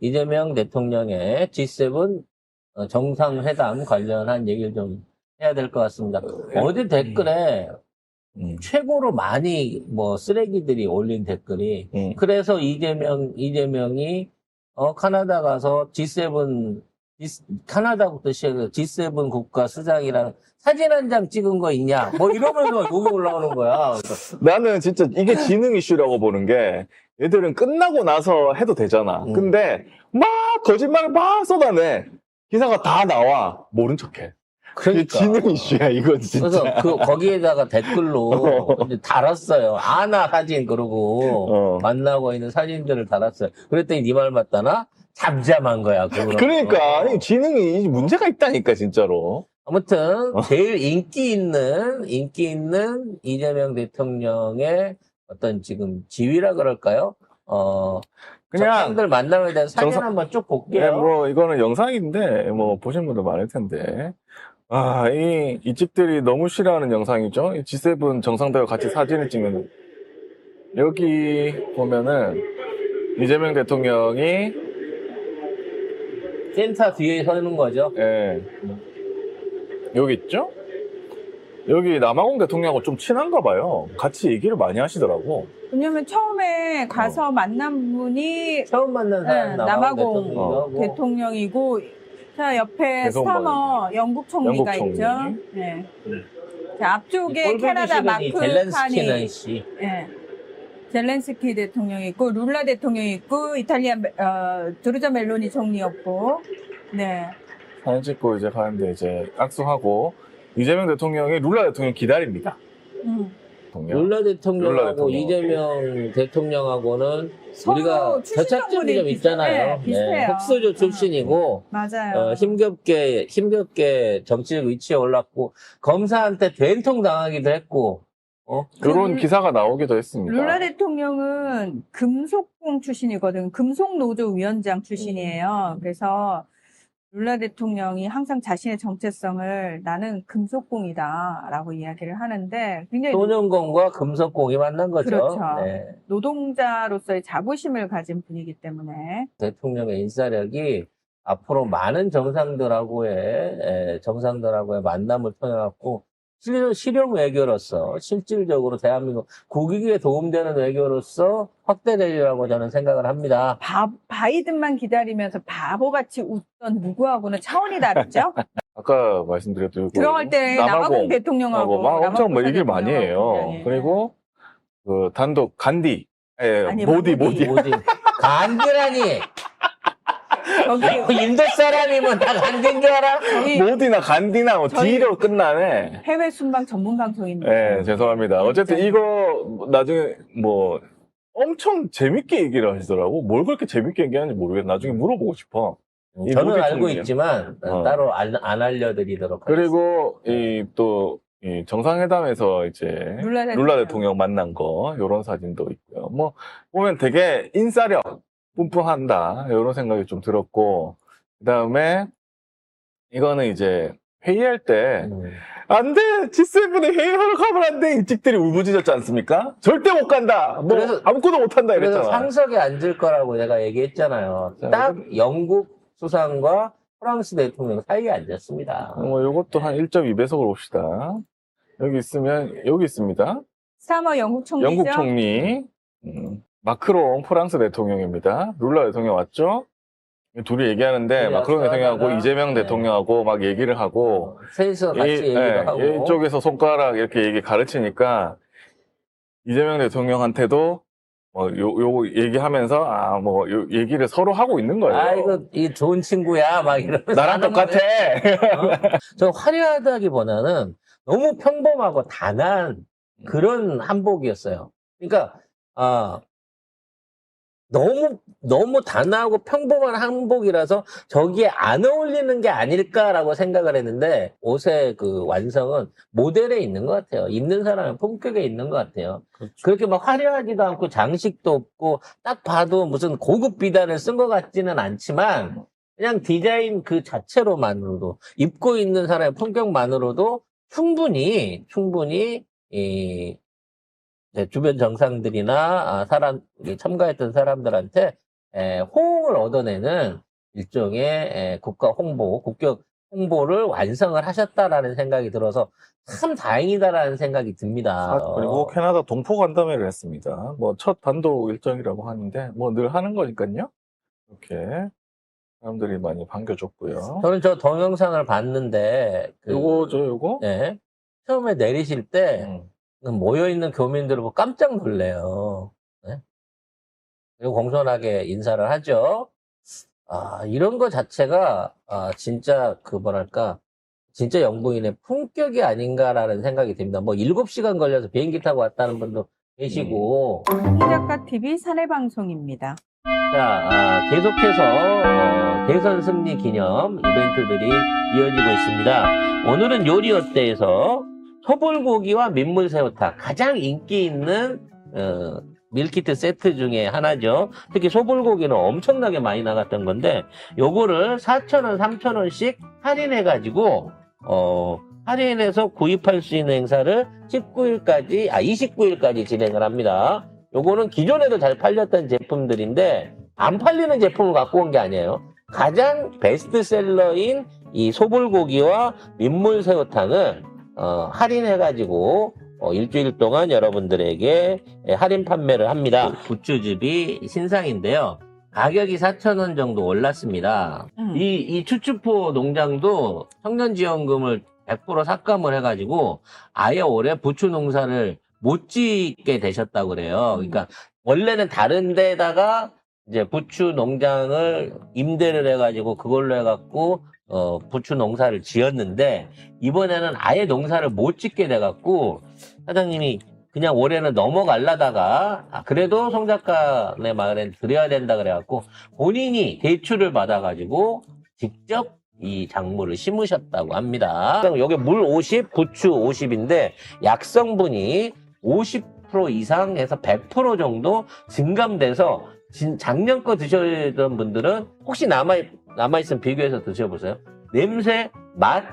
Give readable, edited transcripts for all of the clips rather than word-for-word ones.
이재명 대통령의 G7 정상회담 관련한 얘기를 좀 해야 될 것 같습니다. 어디 댓글에 최고로 많이 쓰레기들이 올린 댓글이 그래서 이재명이 카나다 가서 카나다부터 시작해서 G7 국가 수장이랑 사진 한 장 찍은 거 있냐? 이러면서 욕이 올라오는 거야. 나는 진짜 이게 지능 이슈라고 보는 게 얘들은 끝나고 나서 해도 되잖아. 근데 막 거짓말을 막 쏟아내. 기사가 다 나와. 모른 척해. 그러니까. 지능 이슈야, 이건 진짜. 그래서 거기에다가 댓글로 이제 달았어요. 아나 사진 그러고 만나고 있는 사진들을 달았어요. 그랬더니 네 말 맞다나? 잠잠한 거야. 그러니까 지능이 문제가 있다니까 진짜로. 아무튼 제일 인기 있는 이재명 대통령의 어떤 지금 지위라 그럴까요? 그냥 정상들 만남에 대한 사진 한번 쭉 볼게요. 네, 이거는 영상인데 보신 분들 많을 텐데. 이 찍들이 너무 싫어하는 영상이죠. G7 정상들과 같이 사진을 찍는. 여기 보면은 이재명 대통령이 센터 뒤에 서는 거죠. 예. 여기 있죠? 여기 남아공 대통령하고 좀 친한가 봐요. 같이 얘기를 많이 하시더라고. 왜냐면 처음에 가서 만난 분이 처음 만난 사람 남아공 대통령이고, 자, 옆에 스타머 영국 총리가 영국 있죠. 총리. 네. 자, 앞쪽에 캐나다 마크 카니. 네. 젤렌스키 대통령이 있고, 룰라 대통령이 있고, 이탈리아 조르자 멜로니 총리였고, 네. 사진 찍고 이제 가는데 이제 악수하고 이재명 대통령이 룰라 대통령 기다립니다. 룰라 대통령하고 이재명 대통령하고는 우리가 저착점이 좀 있잖아요. 비슷해요. 흑수저 출신이고 맞아요. 힘겹게 정치적 위치에 올랐고 검사한테 된통 당하기도 했고 그런 기사가 나오기도 했습니다. 룰라 대통령은 금속공 출신이거든. 금속노조 위원장 출신이에요. 그래서 룰라 대통령이 항상 자신의 정체성을 나는 금속공이다라고 이야기를 하는데 굉장히 소년공과 금속공이 만난 거죠. 그렇죠. 네. 노동자로서의 자부심을 가진 분이기 때문에 대통령의 인사력이 앞으로 많은 정상들하고의 만남을 통해 갖고 실용 외교로서 실질적으로 대한민국 국익에 도움되는 외교로서 확대되리라고 저는 생각을 합니다. 바이든만 기다리면서 바보같이 웃던 누구하고는 차원이 다르죠? 아까 말씀드렸던 들어갈 때 남아공 대통령하고 막 엄청 얘기를 많이 해요. 그리고 그 단독 간디, 모디. 간디라니. 인도 사람이면 다 간디인 줄 알아? 모디나 간디나 D로 끝나네. 해외 순방 전문 방송입니다. 네, 죄송합니다. 어쨌든 이거 나중에 엄청 재밌게 얘기를 하시더라고. 뭘 그렇게 재밌게 얘기하는지 모르겠어. 나중에 물어보고 싶어. 저는 알고 있지만 따로 안 알려드리도록 그리고 이 정상회담에서 이제 룰라 대통령 만난 거 이런 사진도 있고요. 보면 되게 인싸력 뿜뿜한다 이런 생각이 좀 들었고, 그다음에 이거는 이제 회의할 때 안 돼! G7에 회의하러 가면 안 돼! 이 찍들이 울부짖었지 않습니까? 절대 못 간다! 그래서 아무것도 못 한다! 이랬잖아. 그래서 상석에 앉을 거라고 내가 얘기했잖아요. 딱 영국 수상과 프랑스 대통령 사이에 앉았습니다. 요것도 한 1.2배속으로 봅시다. 여기 있습니다. 스타머 영국 총리죠? 영국 총리. 마크롱 프랑스 대통령입니다. 룰라 대통령 왔죠? 둘이 얘기하는데 마크롱 대통령하고 이재명 대통령하고 막 얘기를 하고 셋이서 같이 얘기를 하고 이쪽에서 손가락 이렇게 얘기하니까 이재명 대통령한테도 요 얘기하면서 요 얘기를 서로 하고 있는 거예요. 이 좋은 친구야 막 이러면서 나랑 똑같아. 저 화려하다기보다는 너무 평범하고 단한 그런 한복이었어요. 그러니까 너무 단아하고 평범한 한복이라서 저기에 안 어울리는 게 아닐까라고 생각을 했는데 옷의 그 완성은 모델에 있는 것 같아요. 입는 사람의 품격에 있는 것 같아요. 그렇죠. 그렇게 막 화려하지도 않고 장식도 없고 딱 봐도 무슨 고급 비단을 쓴 것 같지는 않지만 그냥 디자인 그 자체로만으로도 입고 있는 사람의 품격만으로도 충분히 주변 정상들이나 참가했던 사람들한테 호응을 얻어내는 일종의 국가 홍보, 국격 홍보를 완성을 하셨다라는 생각이 들어서 참 다행이다라는 생각이 듭니다. 그리고 캐나다 동포 간담회를 했습니다. 뭐 첫 단독 일정이라고 하는데 뭐 늘 하는 거니까요. 이렇게 사람들이 많이 반겨줬고요. 저는 저 동영상을 봤는데 요거? 네, 처음에 내리실 때 모여있는 교민들을 보고 깜짝 놀래요. 네? 그리고 공손하게 인사를 하죠. 이런 거 자체가 진짜 뭐랄까 진짜 영부인의 품격이 아닌가라는 생각이 듭니다. 뭐 7시간 걸려서 비행기 타고 왔다는 분도 계시고. 홍작가 TV 사내 방송입니다. 자, 계속해서 대선 승리 기념 이벤트들이 이어지고 있습니다. 오늘은 요리 어때에서 소불고기와 민물새우탕 가장 인기 있는 밀키트 세트 중에 하나죠. 특히 소불고기는 엄청나게 많이 나갔던 건데 요거를 4,000원, 3,000원씩 할인해가지고 할인해서 구입할 수 있는 행사를 29일까지 진행을 합니다. 요거는 기존에도 잘 팔렸던 제품들인데 안 팔리는 제품을 갖고 온 게 아니에요. 가장 베스트셀러인 이 소불고기와 민물새우탕을 할인해가지고 일주일 동안 여러분들에게 할인 판매를 합니다. 부추즙이 신상인데요. 가격이 4,000원 정도 올랐습니다. 이 추추포 농장도 청년지원금을 100% 삭감을 해가지고 아예 올해 부추 농사를 못 짓게 되셨다고 그래요. 그러니까 원래는 다른 데다가 이제 부추 농장을 임대를 해가지고 그걸로 해갖고 부추 농사를 지었는데 이번에는 아예 농사를 못 짓게 돼갖고 사장님이 그냥 올해는 넘어가려다가 그래도 송 작가네 마을에 드려야 된다 그래갖고 본인이 대출을 받아가지고 직접 이 작물을 심으셨다고 합니다. 여기 물 50, 부추 50인데 약성분이 50% 이상에서 100% 정도 증감돼서 작년 거 드셨던 분들은 혹시 남아있으면 비교해서 드셔보세요. 냄새, 맛,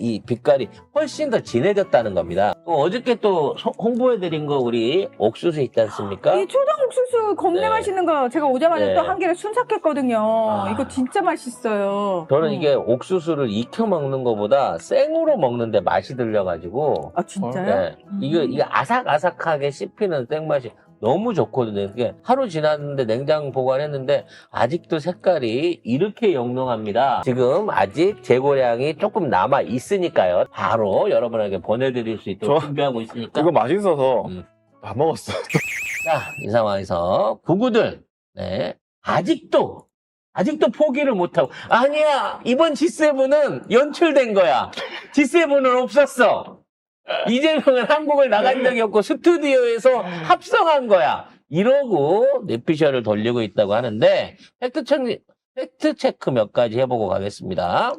이 빛깔이 훨씬 더 진해졌다는 겁니다. 또 어저께 또 홍보해드린 거 우리 옥수수 있지 않습니까? 이 초장 옥수수 겁내 네. 맛있는 거 제가 오자마자 네. 또 한 개를 순삭했거든요. 이거 진짜 맛있어요. 저는 이게 옥수수를 익혀 먹는 것보다 생으로 먹는데 맛이 들려가지고 진짜요? 네. 이게 아삭아삭하게 씹히는 생맛이 너무 좋거든요. 이게 하루 지났는데 냉장 보관했는데 아직도 색깔이 이렇게 영롱합니다. 지금 아직 재고량이 조금 남아 있으니까요. 바로 여러분에게 보내드릴 수 있도록 준비하고 있으니까. 이거 맛있어서 다 먹었어요. 자, 이 상황에서 부구들 아직도 포기를 못하고 아니야 이번 G7은 연출된 거야. G7은 없었어. 이재명은 한국을 나간 적이 없고 스튜디오에서 합성한 거야. 이러고 뇌피셜을 돌리고 있다고 하는데 팩트 체크 몇 가지 해보고 가겠습니다.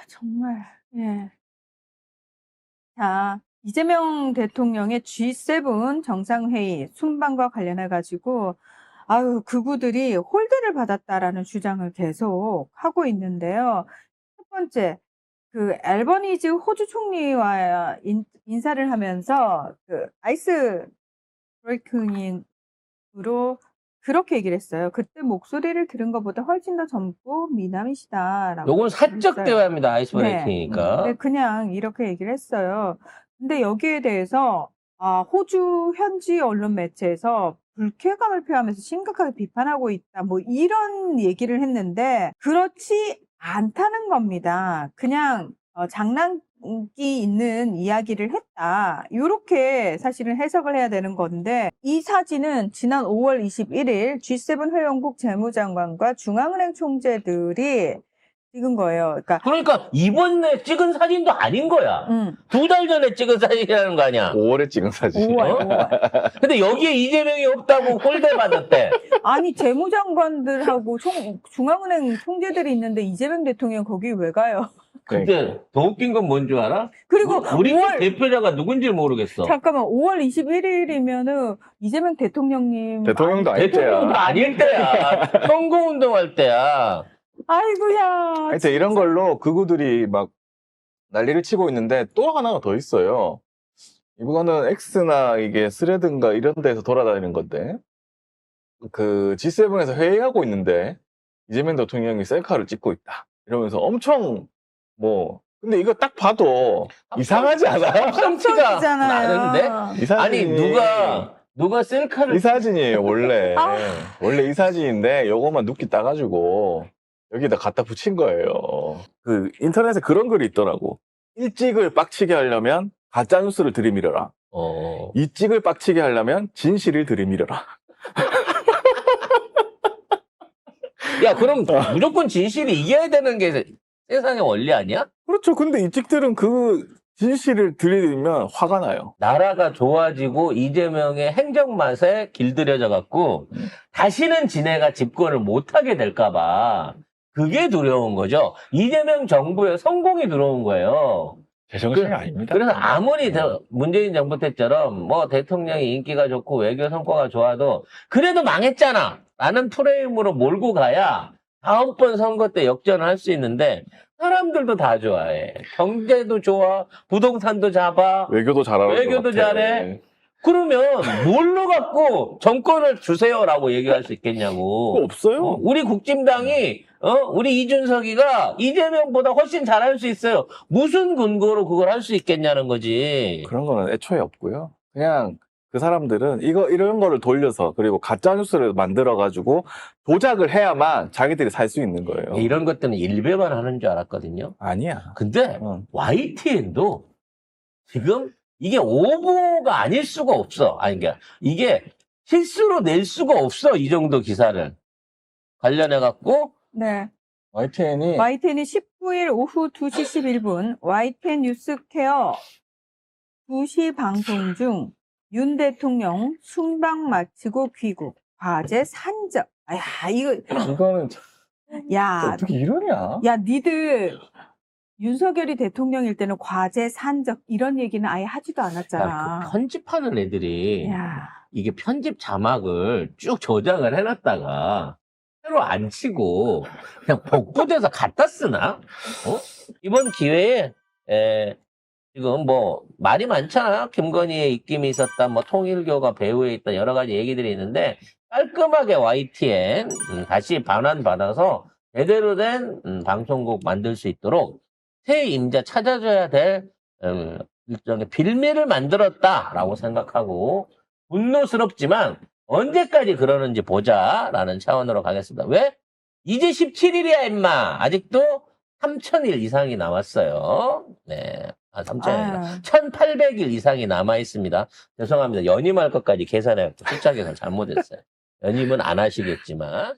정말 예. 자, 이재명 대통령의 G7 정상회의 순방과 관련해 가지고 극우들이 홀대를 받았다라는 주장을 계속 하고 있는데요. 첫 번째, 앨버니즈 호주 총리와 인사를 하면서 아이스 브레이킹으로 그렇게 얘기를 했어요. 그때 목소리를 들은 것보다 훨씬 더 젊고 미남이시다라고. 요건 사적 했어요. 대화입니다. 아이스 브레이킹이니까. 네, 그냥 이렇게 얘기를 했어요. 근데 여기에 대해서 호주 현지 언론 매체에서 불쾌감을 표하면서 심각하게 비판하고 있다. 뭐 이런 얘기를 했는데 그렇지 않다는 겁니다. 그냥 장난기 있는 이야기를 했다. 이렇게 사실은 해석을 해야 되는 건데 이 사진은 지난 5월 21일 G7 회원국 재무장관과 중앙은행 총재들이 찍은 거예요. 그러니까 이번에 찍은 사진도 아닌 거야. 2달 전에 찍은 사진이라는 거 아니야. 5월에 찍은 사진. 5월. 근데 여기에 이재명이 없다고 홀대 받았대. 아니 재무장관들하고 중앙은행 총재들이 있는데 이재명 대통령 거기 왜 가요? 근데 더 웃긴 건 뭔 줄 알아? 그리고 우리 대표자가 누군지 모르겠어. 잠깐만 5월 21일이면은 이재명 대통령님 대통령도 아닐 때야. 대통령도 아닐 때야. 선거운동할 때야. 아이고야. 하여튼 이런 걸로 극우들이 막 난리를 치고 있는데 또 하나가 더 있어요. 이거는 X나 이게 스레드인가 이런 데서 돌아다니는 건데 그 G7에서 회의하고 있는데 이재명 대통령이 셀카를 찍고 있다. 이러면서 엄청 뭐 근데 이거 딱 봐도 이상하지 않아요? 썸티가 썸이잖아요. 나는데? 이 사진이- 아니 누가 셀카를 이 사진이에요 원래 아. 원래 이 사진인데 요거만 눕기 따가지고 여기다 갖다 붙인 거예요. 그 인터넷에 그런 글이 있더라고. 일찍을 빡치게 하려면 가짜 뉴스를 들이밀어라. 이찍을 빡치게 하려면 진실을 들이밀어라. 야 그럼 무조건 진실이 이겨야 되는 게 세상의 원리 아니야? 그렇죠. 근데 이찍들은 그 진실을 들이밀면 화가 나요. 나라가 좋아지고 이재명의 행정맛에 길들여져 갖고 다시는 지네가 집권을 못하게 될까봐 그게 두려운 거죠. 이재명 정부의 성공이 두려운 거예요. 제정신이 아닙니다. 그래서 아무리 문재인 정부 때처럼 뭐 대통령이 인기가 좋고 외교 성과가 좋아도 그래도 망했잖아 라는 프레임으로 몰고 가야 다음번 선거 때 역전을 할 수 있는데 사람들도 다 좋아해. 경제도 좋아, 부동산도 잡아, 외교도 잘하는 외교도 것 같아. 잘해. 그러면 뭘로 갖고 정권을 주세요라고 얘기할 수 그거 있겠냐고. 없어요. 우리 국진당이 우리 이준석이가 이재명보다 훨씬 잘할 수 있어요. 무슨 근거로 그걸 할 수 있겠냐는 거지. 그런 거는 애초에 없고요. 그냥 그 사람들은 이런 거를 돌려서 그리고 가짜 뉴스를 만들어 가지고 조작을 해야만 자기들이 살 수 있는 거예요. 이런 것들은 일배만 하는 줄 알았거든요. 아니야. 근데 응. YTN도 지금 이게 오보가 아닐 수가 없어. 아니 그러니까 이게 실수로 낼 수가 없어. 이 정도 기사를 관련해 갖고 네. YTN이 YTN이 19일 오후 2시 11분 YTN 뉴스케어 2시 방송 중 윤 대통령 순방 마치고 귀국 과제 산적. 야 이거 이거는 참 야, 어떻게 이러냐? 야 니들 윤석열이 대통령일 때는 과제 산적 이런 얘기는 아예 하지도 않았잖아. 그 편집하는 애들이 야. 이게 편집 자막을 쭉 저장을 해놨다가 새로 안 치고 그냥 복구돼서 갖다 쓰나? 이번 기회에 지금 뭐 말이 많잖아. 김건희의 입김이 있었다, 뭐 통일교가 배후에 있다 여러 가지 얘기들이 있는데 깔끔하게 YTN 다시 반환받아서 제대로 된 방송국 만들 수 있도록 새 임자 찾아줘야 될 일종의 빌미를 만들었다라고 생각하고 분노스럽지만 언제까지 그러는지 보자라는 차원으로 가겠습니다. 왜? 이제 17일이야 임마. 아직도 3,000일 이상이 남았어요. 네. 3,000일. 1,800일 이상이 남아 있습니다. 죄송합니다. 연임할 것까지 계산해 숫자 계산 잘못했어요. 연임은 안 하시겠지만